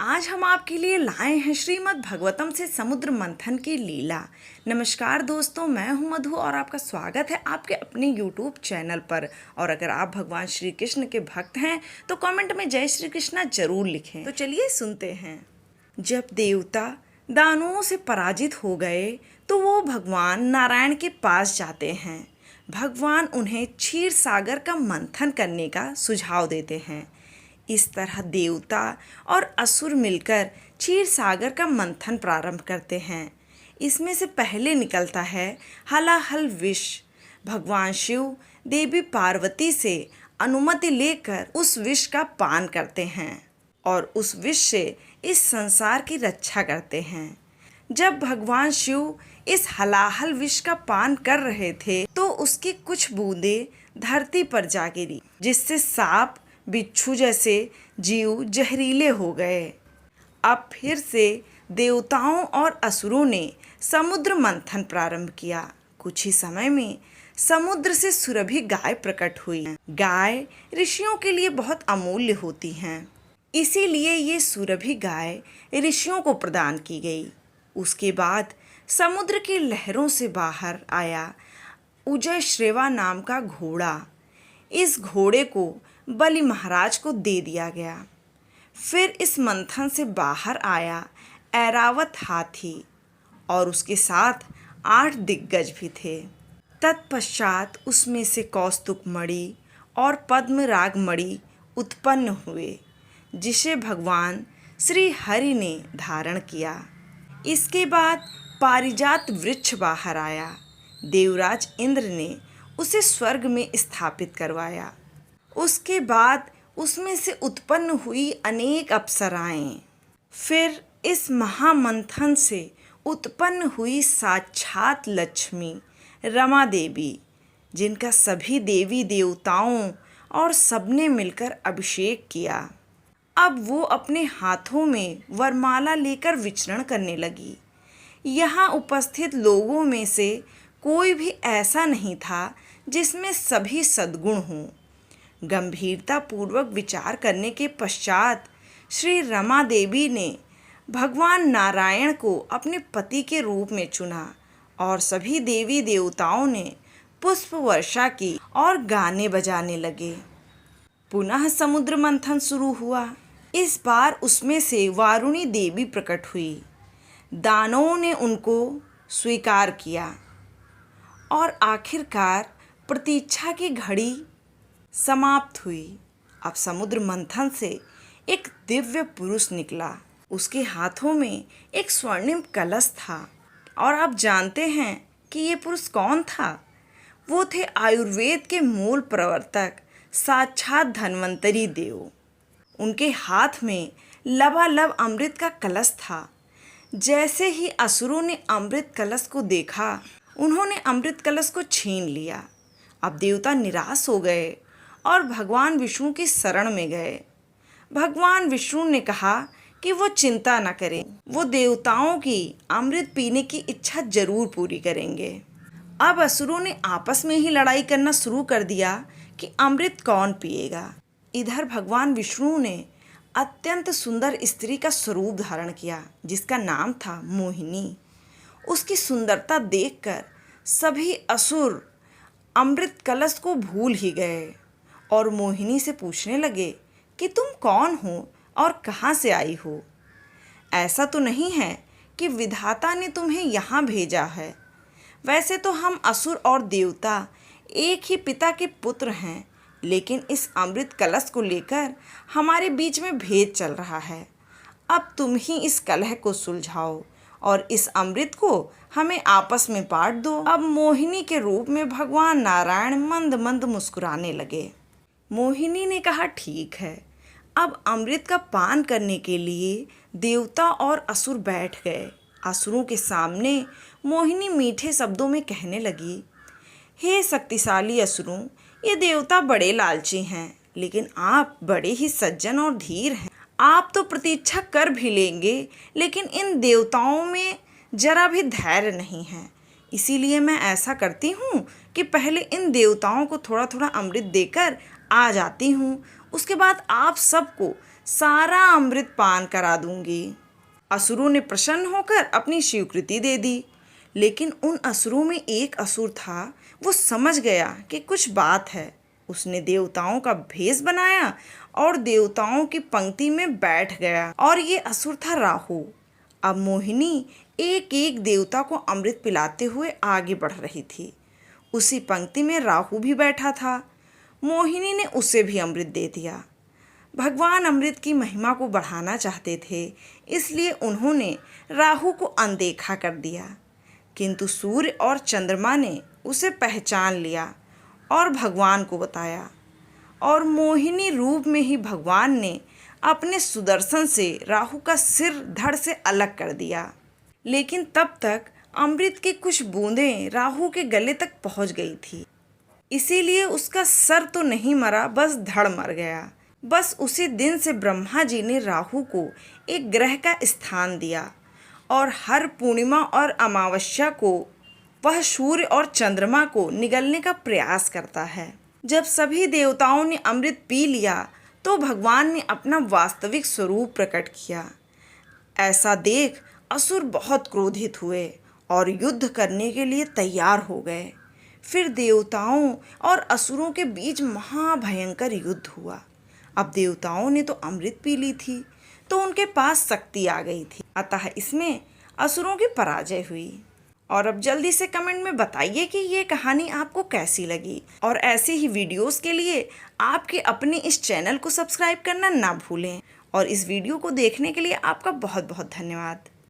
आज हम आपके लिए लाए हैं श्रीमद् भगवतम से समुद्र मंथन की लीला। नमस्कार दोस्तों, मैं हूं मधु और आपका स्वागत है आपके अपने YouTube चैनल पर। और अगर आप भगवान श्री कृष्ण के भक्त हैं तो कमेंट में जय श्री कृष्णा जरूर लिखें। तो चलिए सुनते हैं। जब देवता दानवों से पराजित हो गए तो वो भगवान नारायण के पास जाते हैं। भगवान उन्हें क्षीर सागर का मंथन करने का सुझाव देते हैं। इस तरह देवता और असुर मिलकर क्षीर सागर का मंथन प्रारंभ करते हैं। इसमें से पहले निकलता है हलाहल विष। भगवान शिव देवी पार्वती से अनुमति लेकर उस विष का पान करते हैं और उस विष से इस संसार की रक्षा करते हैं। जब भगवान शिव इस हलाहल विष का पान कर रहे थे तो उसकी कुछ बूंदें धरती पर जा गिरी, जिससे सांप बिच्छू जैसे जीव जहरीले हो गए। अब फिर से देवताओं और असुरों ने समुद्र मंथन प्रारंभ किया। कुछ ही समय में समुद्र से सुरभि गाय प्रकट हुई। गाय ऋषियों के लिए बहुत अमूल्य होती हैं, इसीलिए ये सुरभि गाय ऋषियों को प्रदान की गई। उसके बाद समुद्र की लहरों से बाहर आया उजय श्रेवा नाम का घोड़ा। इस घोड़े को बलि महाराज को दे दिया गया। फिर इस मंथन से बाहर आया ऐरावत हाथी और उसके साथ 8 दिग्गज भी थे। तत्पश्चात उसमें से कौस्तुक मणि और पद्मराग मणि उत्पन्न हुए, जिसे भगवान श्री हरि ने धारण किया। इसके बाद पारिजात वृक्ष बाहर आया। देवराज इंद्र ने उसे स्वर्ग में स्थापित करवाया। उसके बाद उसमें से उत्पन्न हुई अनेक अप्सराएं। फिर इस महामंथन से उत्पन्न हुई साक्षात लक्ष्मी रमा देवी, जिनका सभी देवी देवताओं और सबने मिलकर अभिषेक किया। अब वो अपने हाथों में वरमाला लेकर विचरण करने लगी। यहाँ उपस्थित लोगों में से कोई भी ऐसा नहीं था जिसमें सभी सद्गुण हों। गंभीरता पूर्वक विचार करने के पश्चात श्री रमा देवी ने भगवान नारायण को अपने पति के रूप में चुना और सभी देवी देवताओं ने पुष्प वर्षा की और गाने बजाने लगे। पुनः समुद्र मंथन शुरू हुआ। इस बार उसमें से वारुणी देवी प्रकट हुई। दानवों ने उनको स्वीकार किया और आखिरकार प्रतीक्षा की घड़ी समाप्त हुई। अब समुद्र मंथन से एक दिव्य पुरुष निकला। उसके हाथों में एक स्वर्णिम कलश था। और आप जानते हैं कि ये पुरुष कौन था? वो थे आयुर्वेद के मूल प्रवर्तक साक्षात धन्वंतरी देव। उनके हाथ में लबालब अमृत का कलश था। जैसे ही असुरों ने अमृत कलश को देखा, उन्होंने अमृत कलश को छीन लिया। अब देवता निराश हो गए और भगवान विष्णु की शरण में गए। भगवान विष्णु ने कहा कि वो चिंता न करें, वो देवताओं की अमृत पीने की इच्छा जरूर पूरी करेंगे। अब असुरों ने आपस में ही लड़ाई करना शुरू कर दिया कि अमृत कौन पिएगा। इधर भगवान विष्णु ने अत्यंत सुंदर स्त्री का स्वरूप धारण किया, जिसका नाम था मोहिनी। उसकी सुंदरता देखकर सभी असुर अमृत कलश को भूल ही गए और मोहिनी से पूछने लगे कि तुम कौन हो और कहाँ से आई हो। ऐसा तो नहीं है कि विधाता ने तुम्हें यहाँ भेजा है। वैसे तो हम असुर और देवता एक ही पिता के पुत्र हैं, लेकिन इस अमृत कलश को लेकर हमारे बीच में भेद चल रहा है। अब तुम ही इस कलह को सुलझाओ और इस अमृत को हमें आपस में बांट दो। अब मोहिनी के रूप में भगवान नारायण मंद मंद मुस्कुराने लगे। मोहिनी ने कहा, ठीक है। अब अमृत का पान करने के लिए देवता और असुर बैठ गए। असुरों के सामने मोहिनी मीठे शब्दों में कहने लगी, हे शक्तिशाली असुरों, ये देवता बड़े लालची हैं, लेकिन आप बड़े ही सज्जन और धीर हैं। आप तो प्रतीक्षा कर भी लेंगे, लेकिन इन देवताओं में जरा भी धैर्य नहीं है। इसीलिए मैं ऐसा करती हूँ कि पहले इन देवताओं को थोड़ा थोड़ा अमृत देकर आ जाती हूँ। उसके बाद आप सबको सारा अमृत पान करा दूंगी। असुरों ने प्रसन्न होकर अपनी स्वीकृति दे दी। लेकिन उन असुरों में एक असुर था, वो समझ गया कि कुछ बात है। उसने देवताओं का भेष बनाया और देवताओं की पंक्ति में बैठ गया, और ये असुर था राहु। अब मोहिनी एक एक देवता को अमृत पिलाते हुए आगे बढ़ रही थी। उसी पंक्ति में राहु भी बैठा था। मोहिनी ने उसे भी अमृत दे दिया। भगवान अमृत की महिमा को बढ़ाना चाहते थे, इसलिए उन्होंने राहु को अनदेखा कर दिया। किंतु सूर्य और चंद्रमा ने उसे पहचान लिया और भगवान को बताया, और मोहिनी रूप में ही भगवान ने अपने सुदर्शन से राहु का सिर धड़ से अलग कर दिया। लेकिन तब तक अमृत की कुछ बूंदें राहु के गले तक पहुंच गई थी, इसीलिए उसका सर तो नहीं मरा, बस धड़ मर गया। बस उसी दिन से ब्रह्मा जी ने राहु को एक ग्रह का स्थान दिया, और हर पूर्णिमा और अमावस्या को वह सूर्य और चंद्रमा को निगलने का प्रयास करता है। जब सभी देवताओं ने अमृत पी लिया तो भगवान ने अपना वास्तविक स्वरूप प्रकट किया। ऐसा देख असुर बहुत क्रोधित हुए और युद्ध करने के लिए तैयार हो गए। फिर देवताओं और असुरों के बीच महाभयंकर युद्ध हुआ। अब देवताओं ने तो अमृत पी ली थी, तो उनके पास शक्ति आ गई थी, अतः इसमें असुरों की पराजय हुई। और अब जल्दी से कमेंट में बताइए कि ये कहानी आपको कैसी लगी, और ऐसी ही वीडियोस के लिए आपके अपने इस चैनल को सब्सक्राइब करना ना भूलें। और इस वीडियो को देखने के लिए आपका बहुत बहुत धन्यवाद।